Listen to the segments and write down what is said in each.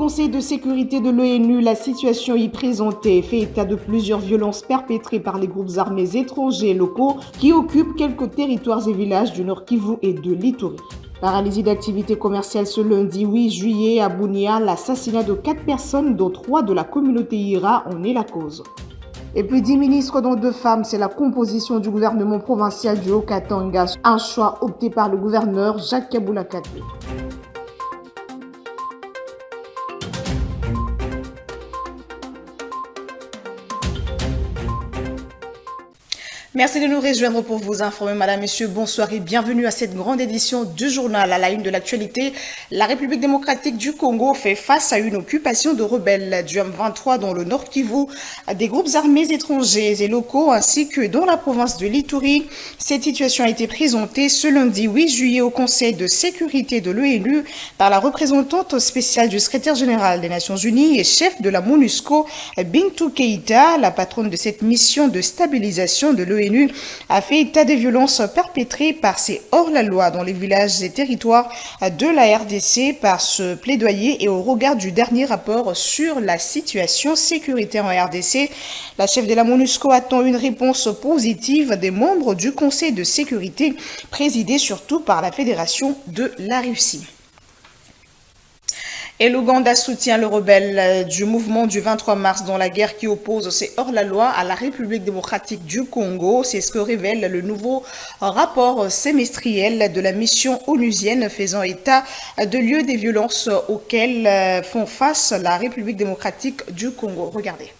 Conseil de sécurité de l'ONU, la situation y présentée fait état de plusieurs violences perpétrées par les groupes armés étrangers et locaux qui occupent quelques territoires et villages du Nord Kivu et de l'Ituri. Paralysie d'activité commerciale ce lundi 8 juillet à Bunia, l'assassinat de 4 personnes dont 3 de la communauté Ira en est la cause. Et puis 10 ministres dont 2 femmes, c'est la composition du gouvernement provincial du Haut-Katanga, un choix opté par le gouverneur Jacques Kabula Katwe. Merci de nous rejoindre pour vous informer, madame, messieurs. Bonsoir et bienvenue à cette grande édition du journal. À la une de l'actualité, la République démocratique du Congo fait face à une occupation de rebelles du M23 dans le Nord Kivu, des groupes armés étrangers et locaux, ainsi que dans la province de l'Ituri. Cette situation a été présentée ce lundi 8 juillet au Conseil de sécurité de l'ONU par la représentante spéciale du secrétaire général des Nations Unies et chef de la MONUSCO, Bintou Keïta. La patronne de cette mission de stabilisation de l'ONU a fait état des violences perpétrées par ces hors-la-loi dans les villages et territoires de la RDC. Par ce plaidoyer et au regard du dernier rapport sur la situation sécuritaire en RDC, la chef de la MONUSCO attend une réponse positive des membres du Conseil de sécurité, présidé surtout par la Fédération de la Russie. Et l'Ouganda soutient le rebelle du mouvement du 23 mars dans la guerre qui oppose ces hors-la-loi à la République démocratique du Congo. C'est ce que révèle le nouveau rapport semestriel de la mission onusienne faisant état de lieux des violences auxquelles font face la République démocratique du Congo. Regardez.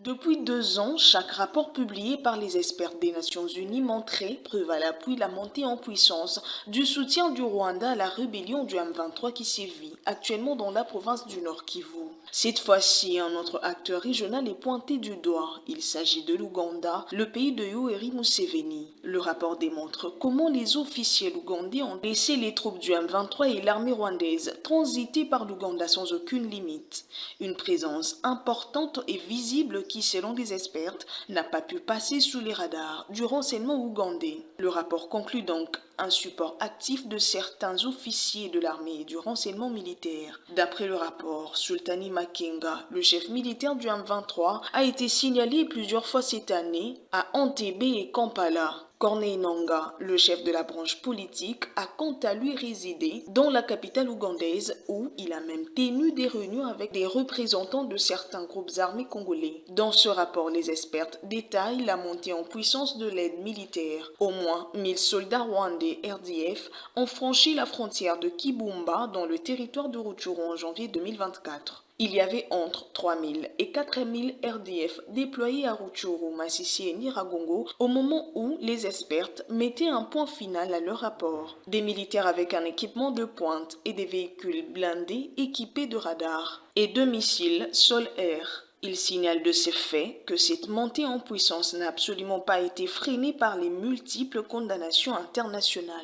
Depuis 2 ans, chaque rapport publié par les experts des Nations Unies montrait, preuve à l'appui, la montée en puissance du soutien du Rwanda à la rébellion du M23 qui sévit actuellement dans la province du Nord Kivu. Cette fois-ci, un autre acteur régional est pointé du doigt. Il s'agit de l'Ouganda, le pays de Yoweri Museveni. Le rapport démontre comment les officiels ougandais ont laissé les troupes du M23 et l'armée rwandaise transiter par l'Ouganda sans aucune limite. Une présence importante et visible qui, selon les experts, n'a pas pu passer sous les radars du renseignement ougandais. Le rapport conclut donc un support actif de certains officiers de l'armée et du renseignement militaire. D'après le rapport, Sultani Makenga, le chef militaire du M23, a été signalé plusieurs fois cette année à Entebbe et Kampala. Corneille Nangaa, le chef de la branche politique, a quant à lui résidé dans la capitale ougandaise où il a même tenu des réunions avec des représentants de certains groupes armés congolais. Dans ce rapport, les experts détaillent la montée en puissance de l'aide militaire. Au moins 1000 soldats rwandais RDF ont franchi la frontière de Kibumba dans le territoire de Rutshuru en janvier 2024. Il y avait entre 3000 et 4000 RDF déployés à Rutshuru, Masisi et Nyiragongo au moment où les experts mettaient un point final à leur rapport. Des militaires avec un équipement de pointe et des véhicules blindés équipés de radars et de missiles sol-air. Il signale de ces faits que cette montée en puissance n'a absolument pas été freinée par les multiples condamnations internationales.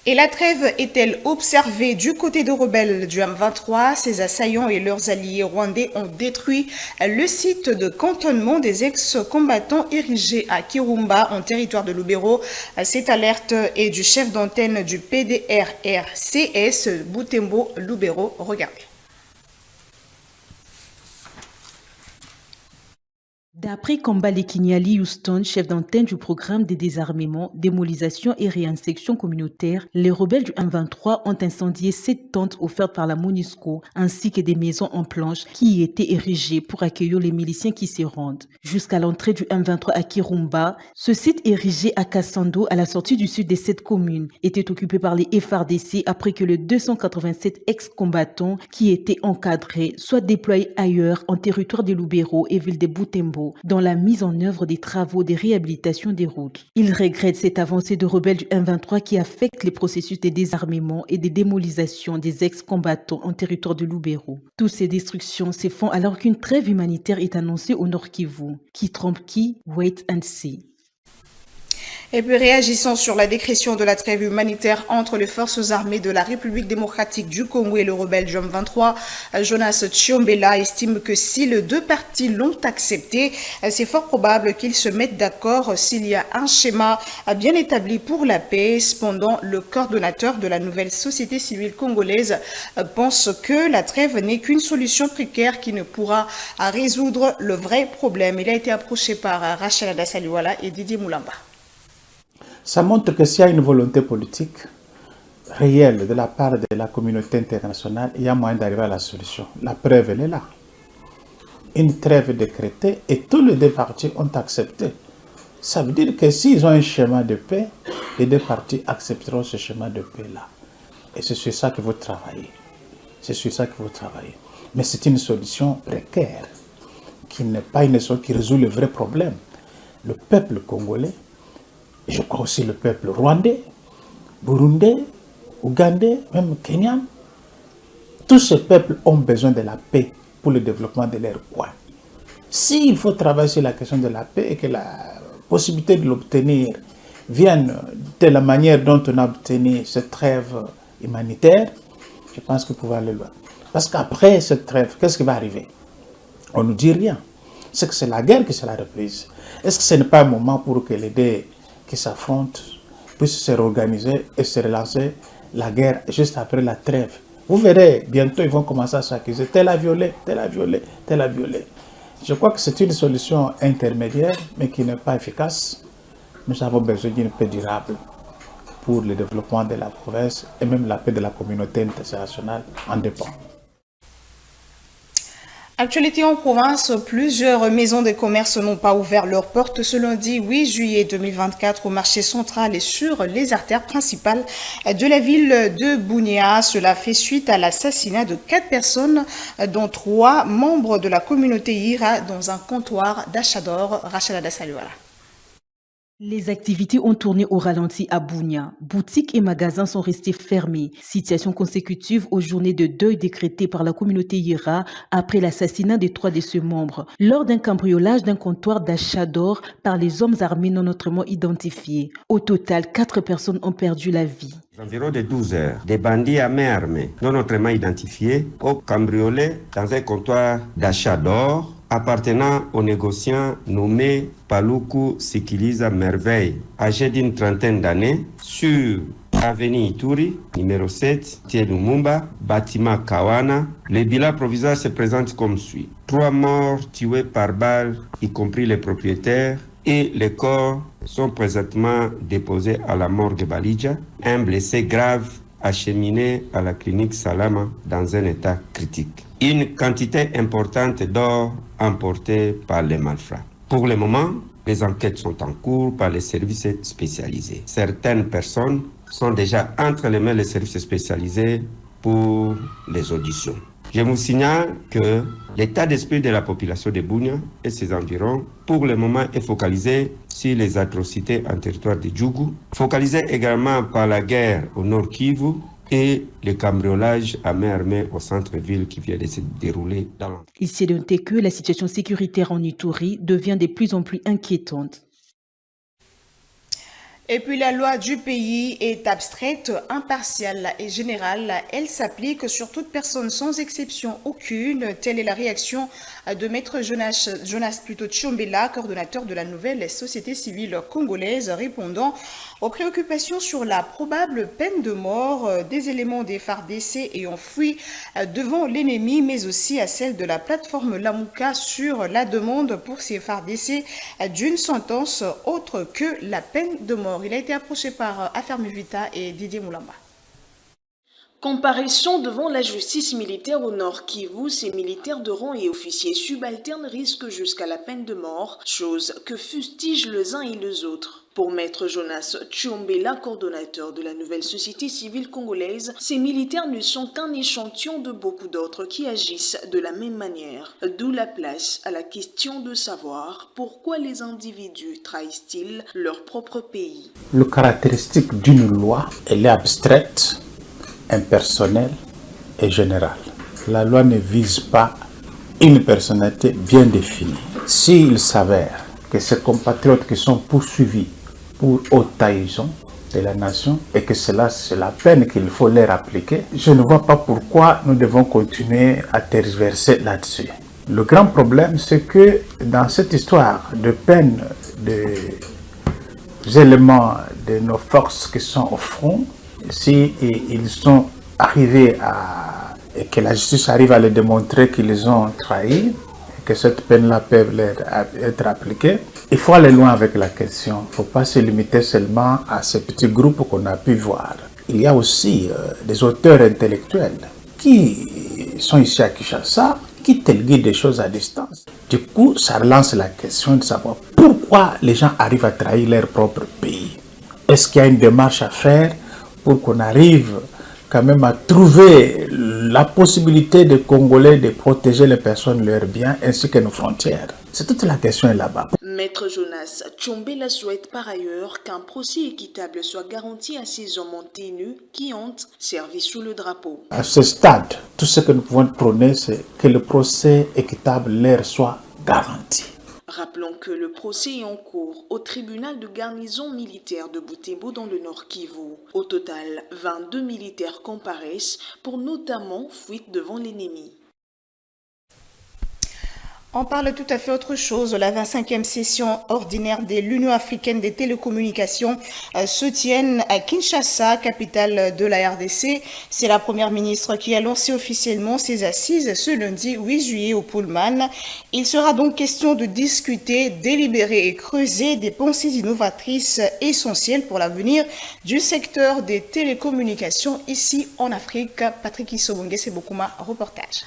Et la trêve est-elle observée du côté des rebelles du M23? Ces assaillants et leurs alliés rwandais ont détruit le site de cantonnement des ex-combattants érigé à Kirumba en territoire de Lubero. Cette alerte est du chef d'antenne du PDRRCS Butembo Lubero. Regardez. D'après Kambale Kinyali Houston, chef d'antenne du programme de désarmement, démobilisation et réinsertion communautaire, les rebelles du M23 ont incendié 7 tentes offertes par la MONUSCO ainsi que des maisons en planches qui y étaient érigées pour accueillir les miliciens qui s'y rendent. Jusqu'à l'entrée du M23 à Kirumba, ce site érigé à Kassando, à la sortie du sud des 7 communes, était occupé par les FARDC après que les 287 ex-combattants qui étaient encadrés soient déployés ailleurs en territoire de Lubero et ville de Butembo dans la mise en œuvre des travaux de réhabilitation des routes. Il regrette cette avancée de rebelles du M23 qui affecte les processus de désarmement et de démobilisation des ex-combattants en territoire de Lubero. Toutes ces destructions se font alors qu'une trêve humanitaire est annoncée au Nord Kivu. Qui trompe qui? Wait and see. Et puis réagissant sur la décrétion de la trêve humanitaire entre les forces armées de la République démocratique du Congo et le rebelle du M23, Jonas Tshiombela estime que si les deux parties l'ont accepté, c'est fort probable qu'ils se mettent d'accord s'il y a un schéma bien établi pour la paix. Cependant, le coordonnateur de la nouvelle société civile congolaise pense que la trêve n'est qu'une solution précaire qui ne pourra résoudre le vrai problème. Il a été approché par Rachel Adasaliwala et Didier Moulamba. Ça montre que s'il y a une volonté politique réelle de la part de la communauté internationale, il y a moyen d'arriver à la solution. La preuve, elle est là. Une trêve décrétée et tous les deux parties ont accepté. Ça veut dire que s'ils ont un schéma de paix, les deux parties accepteront ce schéma de paix-là. Et c'est sur ça qu'il faut travailler. C'est sur ça qu'il faut travailler. Mais c'est une solution précaire, qui n'est pas une solution qui résout le vrai problème. Le peuple congolais, je crois aussi le peuple rwandais, burundais, ougandais, même kenyan, tous ces peuples ont besoin de la paix pour le développement de leur coin. S'il faut travailler sur la question de la paix et que la possibilité de l'obtenir vienne de la manière dont on a obtenu cette trêve humanitaire, je pense qu'il faut aller loin. Parce qu'après cette trêve, qu'est-ce qui va arriver? On ne nous dit rien. C'est que c'est la guerre qui sera reprise. Est-ce que ce n'est pas un moment pour que les deux qui s'affrontent puissent se réorganiser et se relancer la guerre juste après la trêve? Vous verrez, bientôt ils vont commencer à s'accuser. Tel a violé, tel a violé, tel a violé. Je crois que c'est une solution intermédiaire, mais qui n'est pas efficace. Nous avons besoin d'une paix durable pour le développement de la province et même la paix de la communauté internationale en dépend. Actualité en province, plusieurs maisons de commerce n'ont pas ouvert leurs portes ce lundi 8 juillet 2024 au marché central et sur les artères principales de la ville de Bunia. Cela fait suite à l'assassinat de 4 personnes, dont 3 membres de la communauté Ira dans un comptoir d'achat d'or. Rachel Adasaliwala. Les activités ont tourné au ralenti à Bunia. Boutiques et magasins sont restés fermés. Situation consécutive aux journées de deuil décrétées par la communauté Yira après l'assassinat de 3 de ses membres lors d'un cambriolage d'un comptoir d'achat d'or par les hommes armés non autrement identifiés. Au total, 4 personnes ont perdu la vie. Environ de 12 heures, des bandits à main armée non autrement identifiés ont cambriolé dans un comptoir d'achat d'or appartenant au négociant nommé Paluku Sikiliza Merveille, âgé d'une trentaine d'années, sur avenue Ituri, numéro 7, Thiel Lumumba, bâtiment Kawana. Le bilan provisoire se présente comme suit. 3 morts tués par balle, y compris les propriétaires, et les corps sont présentement déposés à la morgue Balidja. Un blessé grave acheminé à la clinique Salama dans un état critique. Une quantité importante d'or emportée par les malfrats. Pour le moment, les enquêtes sont en cours par les services spécialisés. Certaines personnes sont déjà entre les mains des services spécialisés pour les auditions. Je vous signale que l'état d'esprit de la population de Bunia et ses environs, pour le moment, est focalisé sur les atrocités en territoire de Djougou, focalisé également par la guerre au Nord Kivu et le cambriolage à main armée au centre-ville qui vient de se dérouler dans l'entreprise. Il s'est noté que la situation sécuritaire en Ituri devient de plus en plus inquiétante. Et puis la loi du pays est abstraite, impartiale et générale. Elle s'applique sur toute personne sans exception aucune. Telle est la réaction de Maître Jonas Tshiombela, coordonnateur de la nouvelle société civile congolaise, répondant aux préoccupations sur la probable peine de mort des éléments des FARDC ayant fui devant l'ennemi, mais aussi à celle de la plateforme Lamuka sur la demande pour ces FARDC d'une sentence autre que la peine de mort. Il a été approché par Affaire Vita et Didier Moulamba. Comparaison devant la justice militaire au Nord Kivu, ces militaires de rang et officiers subalternes risquent jusqu'à la peine de mort, chose que fustigent les uns et les autres. Pour Maître Jonas Tshiombela, coordonnateur de la nouvelle société civile congolaise, ces militaires ne sont qu'un échantillon de beaucoup d'autres qui agissent de la même manière. D'où la place à la question de savoir pourquoi les individus trahissent-ils leur propre pays. Le caractéristique d'une loi, elle est abstraite, impersonnelle et générale. La loi ne vise pas une personnalité bien définie. S'il s'avère que ces compatriotes qui sont poursuivis pour haute trahison de la nation et que cela, c'est la peine qu'il faut leur appliquer. Je ne vois pas pourquoi nous devons continuer à tergiverser là-dessus. Le grand problème, c'est que dans cette histoire de peine, des éléments de nos forces qui sont au front, si ils sont arrivés à, et que la justice arrive à les démontrer qu'ils ont trahi, et que cette peine-là peut leur être appliquée, il faut aller loin avec la question. Il ne faut pas se limiter seulement à ces petits groupes qu'on a pu voir. Il y a aussi des auteurs intellectuels qui sont ici à Kinshasa, qui téléguent des choses à distance. Du coup, ça relance la question de savoir pourquoi les gens arrivent à trahir leur propre pays. Est-ce qu'il y a une démarche à faire pour qu'on arrive quand même à trouver la possibilité des Congolais de protéger les personnes, leurs biens, ainsi que nos frontières? C'est toute la question là-bas. Maître Jonas Tchombela souhaite par ailleurs qu'un procès équitable soit garanti à ces hommes en tenue qui ont servi sous le drapeau. À ce stade, tout ce que nous pouvons prôner, c'est que le procès équitable leur soit garanti. Rappelons que le procès est en cours au tribunal de garnison militaire de Butembo dans le Nord Kivu. Au total, 22 militaires comparaissent pour notamment fuite devant l'ennemi. On parle tout à fait autre chose. La 25e session ordinaire de l'Union africaine des télécommunications se tient à Kinshasa, capitale de la RDC. C'est la première ministre qui a lancé officiellement ses assises ce lundi 8 juillet au Pullman. Il sera donc question de discuter, délibérer et creuser des pensées innovatrices essentielles pour l'avenir du secteur des télécommunications ici en Afrique. Patrick Isobongue, c'est beaucoup ma reportage.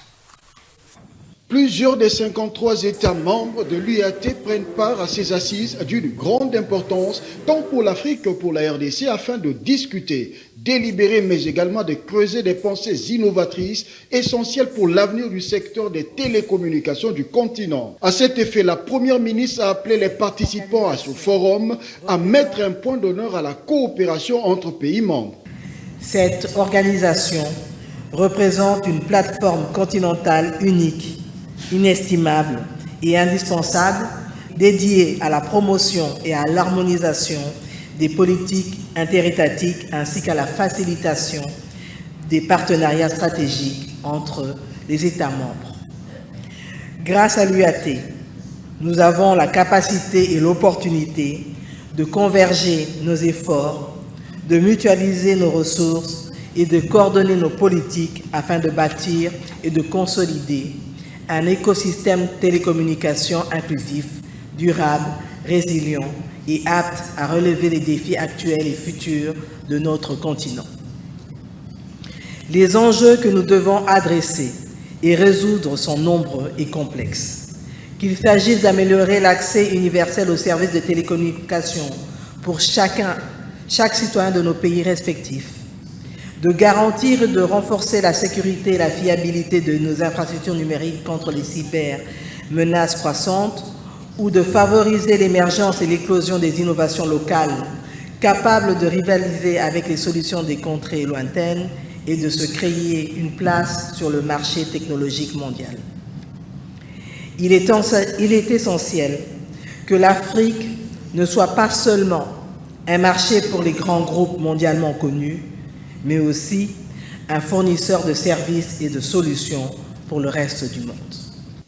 Plusieurs des 53 États membres de l'UAT prennent part à ces assises d'une grande importance, tant pour l'Afrique que pour la RDC, afin de discuter, délibérer, mais également de creuser des pensées innovatrices essentielles pour l'avenir du secteur des télécommunications du continent. À cet effet, la Première ministre a appelé les participants à ce forum à mettre un point d'honneur à la coopération entre pays membres. Cette organisation représente une plateforme continentale unique, inestimable et indispensable, dédiée à la promotion et à l'harmonisation des politiques interétatiques ainsi qu'à la facilitation des partenariats stratégiques entre les États membres. Grâce à l'UAT, nous avons la capacité et l'opportunité de converger nos efforts, de mutualiser nos ressources et de coordonner nos politiques afin de bâtir et de consolider un écosystème télécommunication inclusif, durable, résilient et apte à relever les défis actuels et futurs de notre continent. Les enjeux que nous devons adresser et résoudre sont nombreux et complexes. Qu'il s'agisse d'améliorer l'accès universel aux services de télécommunications pour chaque citoyen de nos pays respectifs, de garantir et de renforcer la sécurité et la fiabilité de nos infrastructures numériques contre les cyber-menaces croissantes, ou de favoriser l'émergence et l'éclosion des innovations locales capables de rivaliser avec les solutions des contrées lointaines et de se créer une place sur le marché technologique mondial. Il est essentiel que l'Afrique ne soit pas seulement un marché pour les grands groupes mondialement connus, mais aussi un fournisseur de services et de solutions pour le reste du monde.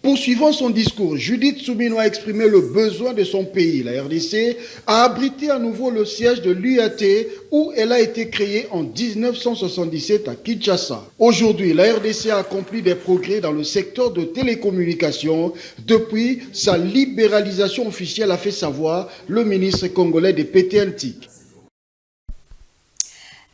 Poursuivant son discours, Judith Soumino a exprimé le besoin de son pays. La RDC a abrité à nouveau le siège de l'UAT où elle a été créée en 1977 à Kinshasa. Aujourd'hui, la RDC a accompli des progrès dans le secteur de télécommunications depuis sa libéralisation officielle, a fait savoir le ministre congolais des PTNTIC.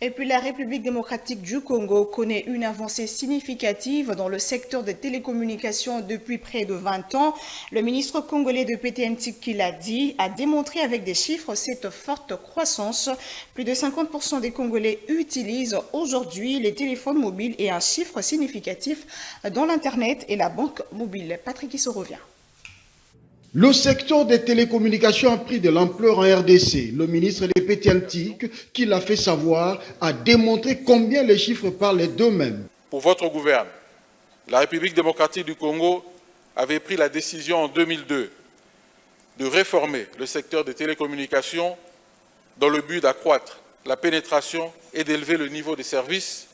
Et puis la République démocratique du Congo connaît une avancée significative dans le secteur des télécommunications depuis près de 20 ans. Le ministre congolais de PTNTIC, qui l'a dit, a démontré avec des chiffres cette forte croissance. Plus de 50% des Congolais utilisent aujourd'hui les téléphones mobiles et un chiffre significatif dans l'Internet et la banque mobile. Patrick Issou revient. Le secteur des télécommunications a pris de l'ampleur en RDC. Le ministre des PTNTIC, qui l'a fait savoir, a démontré combien les chiffres parlent d'eux-mêmes. Pour votre gouvernement, la République démocratique du Congo avait pris la décision en 2002 de réformer le secteur des télécommunications dans le but d'accroître la pénétration et d'élever le niveau des services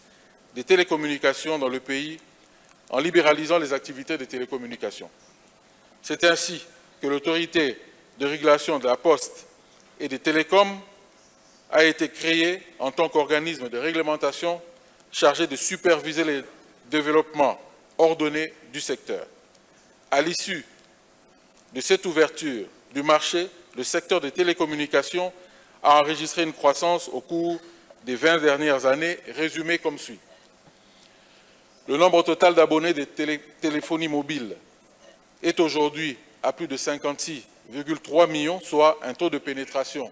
des télécommunications dans le pays en libéralisant les activités de télécommunications. C'est ainsi que l'autorité de régulation de la poste et des télécoms a été créée en tant qu'organisme de réglementation chargé de superviser les développements ordonnés du secteur. À l'issue de cette ouverture du marché, le secteur des télécommunications a enregistré une croissance au cours des 20 dernières années, résumée comme suit. Le nombre total d'abonnés de téléphonie mobile est aujourd'hui à plus de 56,3 millions, soit un taux de pénétration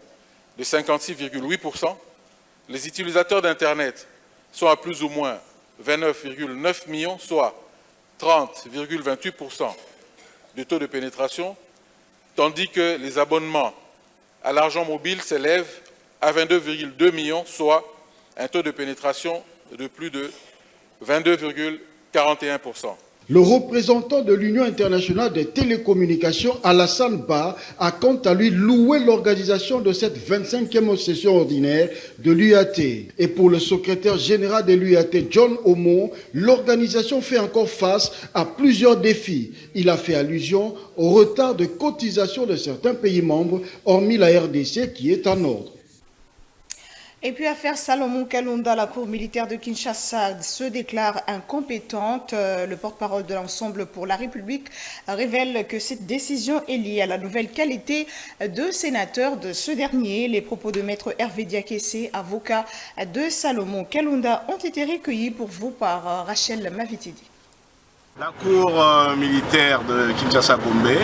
de 56,8%. Les utilisateurs d'Internet sont à plus ou moins 29,9 millions, soit 30,28% de taux de pénétration, tandis que les abonnements à l'argent mobile s'élèvent à 22,2 millions, soit un taux de pénétration de plus de 22,41%. Le représentant de l'Union internationale des télécommunications, Alassane Ba, a quant à lui loué l'organisation de cette 25e session ordinaire de l'UAT. Et pour le secrétaire général de l'UAT, John Omo, l'organisation fait encore face à plusieurs défis. Il a fait allusion au retard de cotisation de certains pays membres, hormis la RDC qui est en ordre. Et puis affaire Salomon Kalonda, la Cour militaire de Kinshasa se déclare incompétente. Le porte-parole de l'Ensemble pour la République révèle que cette décision est liée à la nouvelle qualité de sénateur de ce dernier. Les propos de maître Hervé Diakessé, avocat de Salomon Kalonda, ont été recueillis pour vous par Rachel Mavitidi. La Cour militaire de Kinshasa-Gombe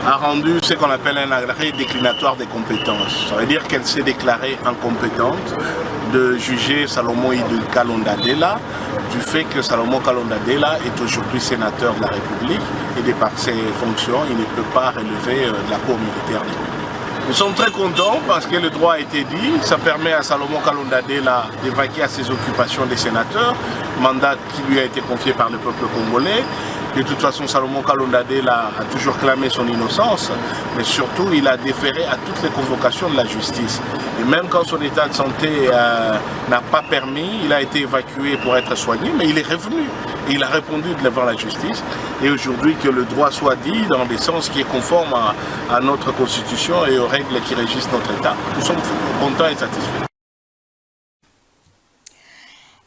a rendu ce qu'on appelle un arrêt déclinatoire des compétences. Ça veut dire qu'elle s'est déclarée incompétente de juger Salomon Kalonda Dela du fait que Salomon Kalonda Dela est aujourd'hui sénateur de la République et de par ses fonctions, il ne peut pas relever de la Cour militaire. Nous sommes très contents parce que le droit a été dit. Ça permet à Salomon Kalonda Dela d'évacuer à ses occupations des sénateurs, mandat qui lui a été confié par le peuple congolais. De toute façon, Salomon Kalonda Dela a toujours clamé son innocence, mais surtout, il a déféré à toutes les convocations de la justice. Et même quand son état de santé n'a pas permis, il a été évacué pour être soigné, mais il est revenu. Et il a répondu devant la justice. Et aujourd'hui, que le droit soit dit dans des sens qui est conforme à notre constitution et aux règles qui régissent notre État. Nous sommes contents et satisfaits.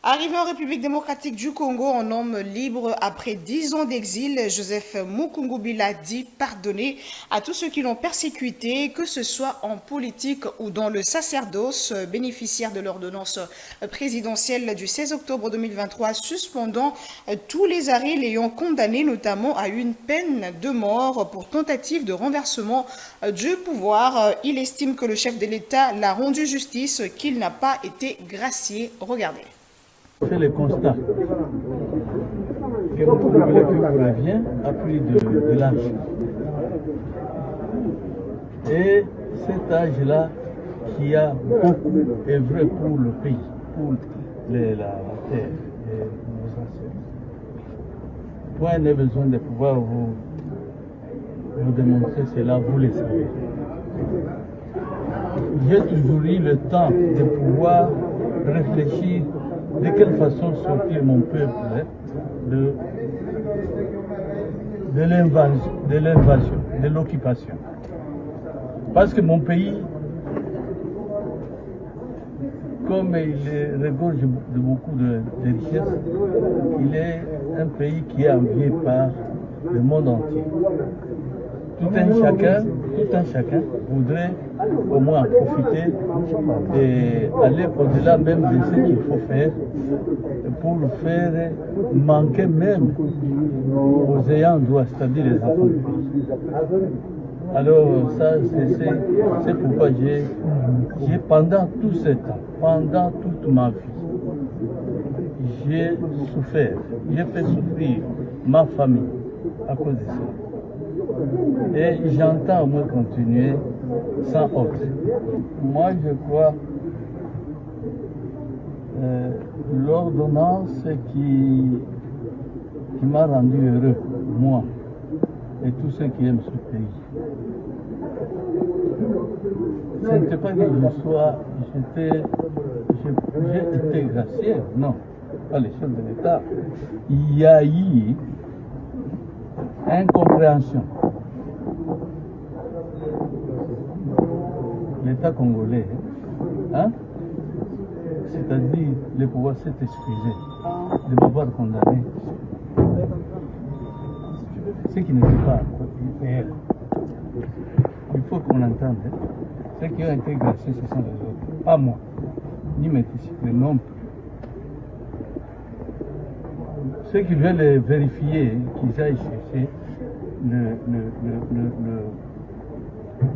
Arrivé en République démocratique du Congo en homme libre après 10 ans d'exil, Joseph Mukungubila dit pardonner à tous ceux qui l'ont persécuté, que ce soit en politique ou dans le sacerdoce, bénéficiaire de l'ordonnance présidentielle du 16 octobre 2023, suspendant tous les arrêts l'ayant condamné notamment à une peine de mort pour tentative de renversement du pouvoir. Il estime que le chef de l'État l'a rendu justice, qu'il n'a pas été gracié. Regardez. On fait le constat que Mukungubila revient a pris de l'âge. Et cet âge-là qui a beaucoup œuvré pour le pays, pour la terre et nos ancêtres. Point n'est besoin de pouvoir vous démontrer cela, vous le savez. J'ai toujours eu le temps de pouvoir réfléchir de quelle façon sortir mon peuple de l'invasion, de l'occupation. Parce que mon pays, comme il regorge de beaucoup de richesses, il est un pays qui est envié par le monde entier. Tout un chacun voudrait au moins profiter et aller au-delà même de ce qu'il faut faire pour le faire manquer même aux ayants droit, c'est-à-dire les enfants du pays. Alors ça, c'est pourquoi j'ai pendant tout ce temps, pendant toute ma vie, j'ai souffert, j'ai fait souffrir ma famille à cause de ça. Et j'entends me continuer sans autre. Moi, je crois l'ordonnance qui m'a rendu heureux, moi, et tous ceux qui aiment ce pays. Ce n'était pas que j'ai été gracié, non, pas les chefs de l'État. Il y a eu incompréhension. L'État congolais, hein, c'est-à-dire le pouvoir s'est excusé de m'avoir condamné. Ce qui n'était pas réel. Il faut qu'on entende. Ceux qui ont été graciés, ce sont les autres. Pas moi, ni mes disciples, non plus. Ceux qui veulent vérifier, qu'ils aillent chercher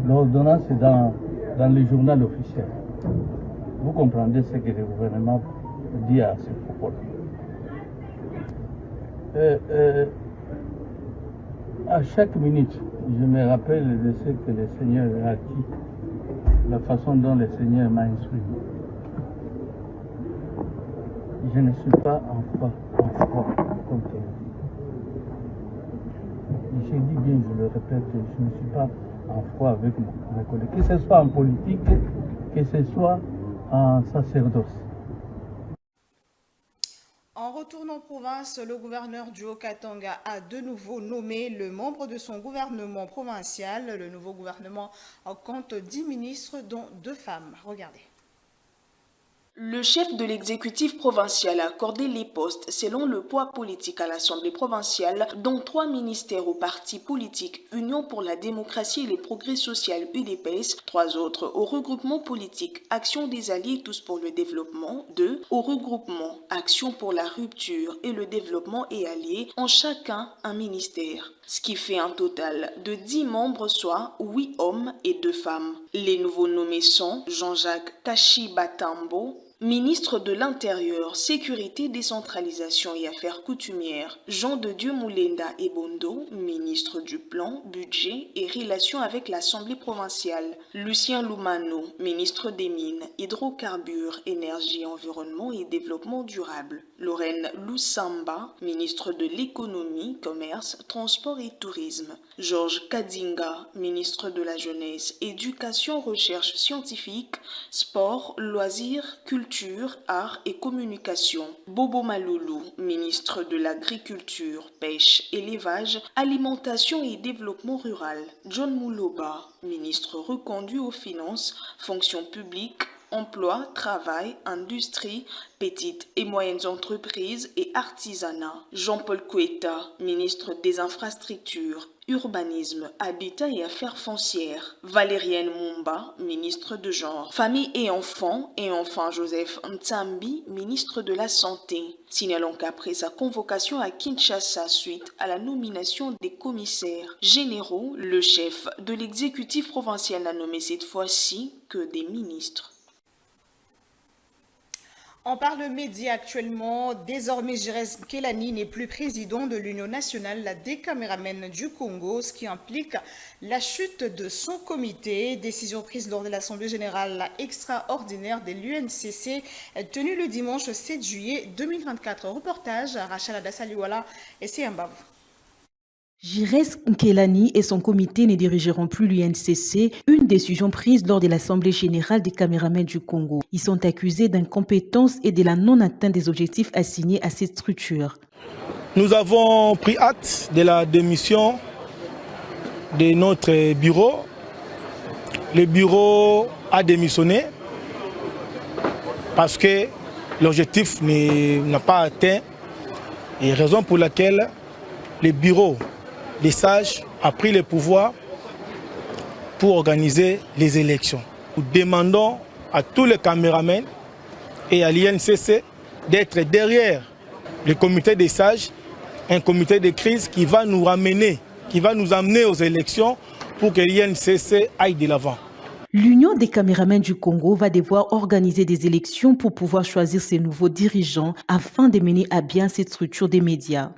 l'ordonnance dans le journal officiel. Vous comprendrez ce que le gouvernement dit à ce propos-là. À chaque minute, je me rappelle de ce que le Seigneur a dit, la façon dont le Seigneur m'a instruit. Je ne suis pas en froid comme tu dis. Je dis bien, je le répète, je ne suis pas en froid avec mes collègues, que ce soit en politique, que ce soit en sacerdoce. En retournant en province, le gouverneur du Haut-Katanga a de nouveau nommé le membre de son gouvernement provincial. Le nouveau gouvernement compte 10 ministres, dont 2 femmes. Regardez. Le chef de l'exécutif provincial a accordé les postes selon le poids politique à l'Assemblée provinciale, dont 3 ministères au parti politique Union pour la démocratie et les progrès sociaux UDPS, 3 autres au regroupement politique Action des alliés tous pour le développement, 2 au regroupement Action pour la rupture et le développement et alliés, en chacun un ministère. Ce qui fait un total de 10 membres, soit 8 hommes et 2 femmes. Les nouveaux nommés sont Jean-Jacques Kashi-Batambo, ministre de l'Intérieur, Sécurité, Décentralisation et Affaires coutumières, Jean de Dieu Moulenda Ebondo, ministre du Plan, Budget et Relations avec l'Assemblée provinciale, Lucien Loumano, ministre des Mines, Hydrocarbures, Énergie, Environnement et Développement durable, Lorraine Lusamba, ministre de l'Économie, Commerce, Transport et Tourisme, Georges Kadinga, ministre de la Jeunesse, Éducation, Recherche scientifique, Sport, Loisirs, Culture, Arts et Communication, Bobo Maloulou, ministre de l'Agriculture, Pêche, Élevage, Alimentation et Développement rural, John Mouloba, ministre reconduit aux Finances, Fonction publique, Emploi, Travail, Industrie, Petites et Moyennes Entreprises et Artisanat. Jean-Paul Koueta, ministre des Infrastructures, Urbanisme, Habitat et Affaires foncières. Valérienne Mumba, ministre de Genre, Famille et enfin Joseph Ntsambi, ministre de la Santé. Signalons qu'après sa convocation à Kinshasa suite à la nomination des commissaires généraux, le chef de l'exécutif provincial n'a nommé cette fois-ci que des ministres. On parle médias actuellement. Désormais, Jires Nkelani n'est plus président de l'Union nationale des caméramens du Congo, ce qui implique la chute de son comité. Décision prise lors de l'Assemblée générale extraordinaire de l'UNCC, tenue le dimanche 7 juillet 2024. Reportage à Rachel Adasaliwala et Siambab. Jires Nkelani et son comité ne dirigeront plus l'UNCC, une décision prise lors de l'Assemblée générale des caméramens du Congo. Ils sont accusés d'incompétence et de la non-atteinte des objectifs assignés à cette structure. Nous avons pris acte de la démission de notre bureau. Le bureau a démissionné parce que l'objectif n'a pas atteint, et raison pour laquelle le bureau des sages a pris le pouvoir pour organiser les élections. Nous demandons à tous les caméramens et à l'INCC d'être derrière le comité des sages, un comité de crise qui va nous amener aux élections pour que l'INCC aille de l'avant. L'Union des caméramens du Congo va devoir organiser des élections pour pouvoir choisir ses nouveaux dirigeants afin de mener à bien cette structure des médias.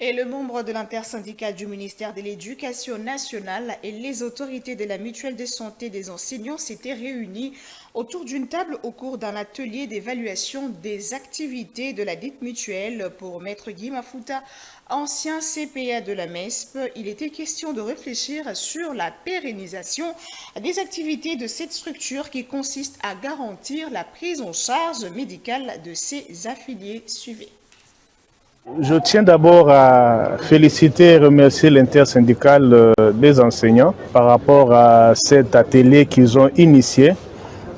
Et le membre de l'intersyndicale du ministère de l'Éducation nationale et les autorités de la mutuelle de santé des enseignants s'étaient réunis autour d'une table au cours d'un atelier d'évaluation des activités de la dite mutuelle pour Maître Guy Mafuta, ancien CPA de la MESP. Il était question de réfléchir sur la pérennisation des activités de cette structure qui consiste à garantir la prise en charge médicale de ses affiliés. Suivez. Je tiens d'abord à féliciter et remercier l'intersyndicale des enseignants par rapport à cet atelier qu'ils ont initié.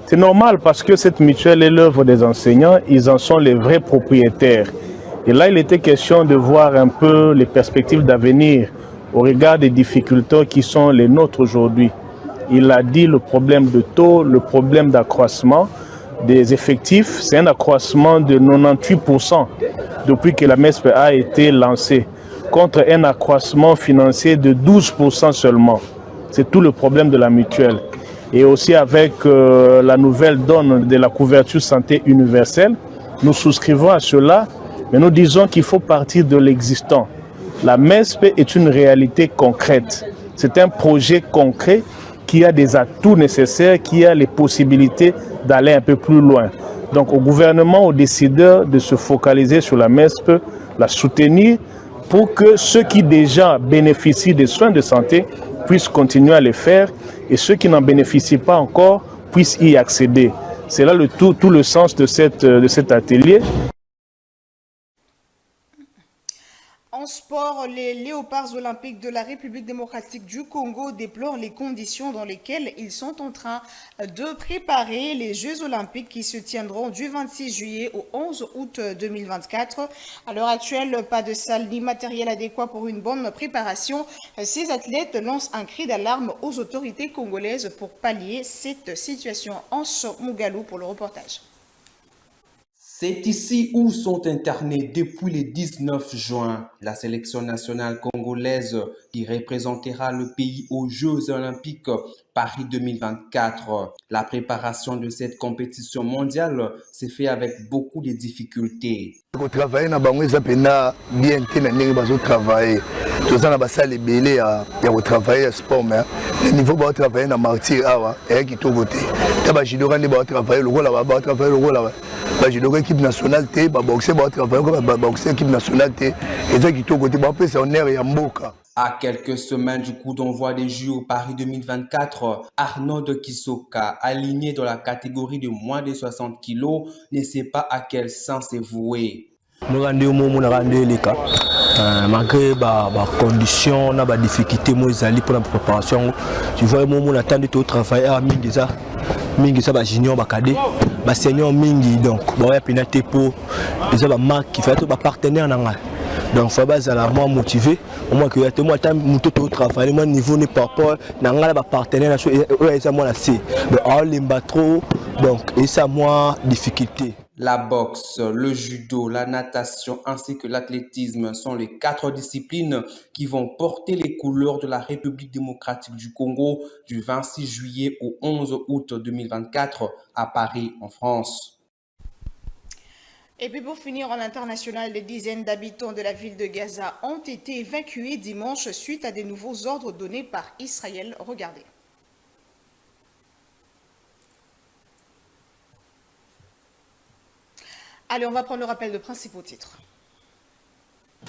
C'est normal parce que cette mutuelle est l'œuvre des enseignants, ils en sont les vrais propriétaires. Et là, il était question de voir un peu les perspectives d'avenir au regard des difficultés qui sont les nôtres aujourd'hui. Il a dit le problème de taux, le problème d'accroissement des effectifs, c'est un accroissement de 98% depuis que la MESP a été lancée, contre un accroissement financier de 12% seulement. C'est tout le problème de la mutuelle. Et aussi avec la nouvelle donne de la couverture santé universelle, nous souscrivons à cela, mais nous disons qu'il faut partir de l'existant. La MESP est une réalité concrète. C'est un projet concret qui a des atouts nécessaires, qui a les possibilités d'aller un peu plus loin. Donc au gouvernement, aux décideurs de se focaliser sur la MESP, la soutenir pour que ceux qui déjà bénéficient des soins de santé puissent continuer à les faire et ceux qui n'en bénéficient pas encore puissent y accéder. C'est là tout le sens de cet atelier. En sport, les léopards olympiques de la République démocratique du Congo déplorent les conditions dans lesquelles ils sont en train de préparer les Jeux olympiques qui se tiendront du 26 juillet au 11 août 2024. À l'heure actuelle, pas de salle ni matériel adéquat pour une bonne préparation. Ces athlètes lancent un cri d'alarme aux autorités congolaises pour pallier cette situation. Anse Mougalou pour le reportage. C'est ici où sont internés depuis le 19 juin la sélection nationale congolaise qui représentera le pays aux Jeux olympiques Paris 2024. La préparation de cette compétition mondiale s'est fait avec beaucoup de difficultés. Travailler na bango eza pena bien te na ndenge bazo travailler. Toza na basale ebele ya travailler sport mais le niveau ba travailler na martyr awa et kitoko te. Ta ba judoka ne ba travailler lokola ba travailler lokola ba judoka équipe nationale te ba boxer ba travailler comme ba boxer équipe nationale te. Eza kitoko te ba pesa honneur ya mboka. À quelques semaines du coup d'envoi des Jeux au Paris 2024, Arnaud de Kisoka, aligné dans la catégorie de moins de 60 kg, ne sait pas à quel sens se vouer. Nous rendons les cas. Malgré les conditions, les difficultés pour la préparation, tu vois, on attend de travailler à Mingiza. Mingiza, junior, cadet, senior, Mingi, donc, il y a pénalité pour les marques qui fait un partenaire. Donc, il faut être moins motivé. Au moins, que tu as un travail, mon niveau n'est pas rapport à partenaire. Donc, et ça, moins difficulté. La boxe, le judo, la natation ainsi que l'athlétisme sont les 4 disciplines qui vont porter les couleurs de la République démocratique du Congo du 26 juillet au 11 août 2024 à Paris, en France. Et puis pour finir, en international, des dizaines d'habitants de la ville de Gaza ont été évacués dimanche suite à des nouveaux ordres donnés par Israël. Regardez. Allez, on va prendre le rappel de principaux titres.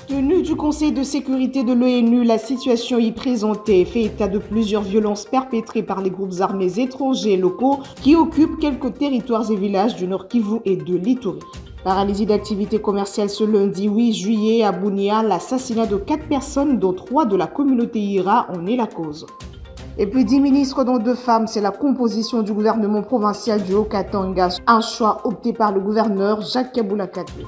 Tenue du Conseil de sécurité de l'ONU, la situation y présentée fait état de plusieurs violences perpétrées par les groupes armés étrangers et locaux qui occupent quelques territoires et villages du Nord Kivu et de l'Ituri. Paralysie d'activité commerciale ce lundi 8 juillet à Bunia, l'assassinat de 4 personnes, dont 3 de la communauté Ira, en est la cause. Et puis 10 ministres dont 2 femmes, c'est la composition du gouvernement provincial du Haut-Katanga, un choix opté par le gouverneur Jacques Kabula Katwe.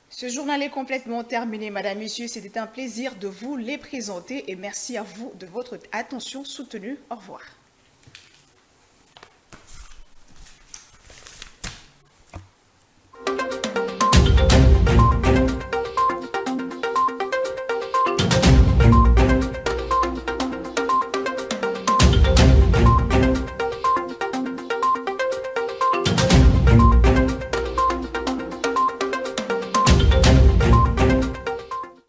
Ce journal est complètement terminé, Madame, Messieurs. C'était un plaisir de vous les présenter et merci à vous de votre attention soutenue. Au revoir.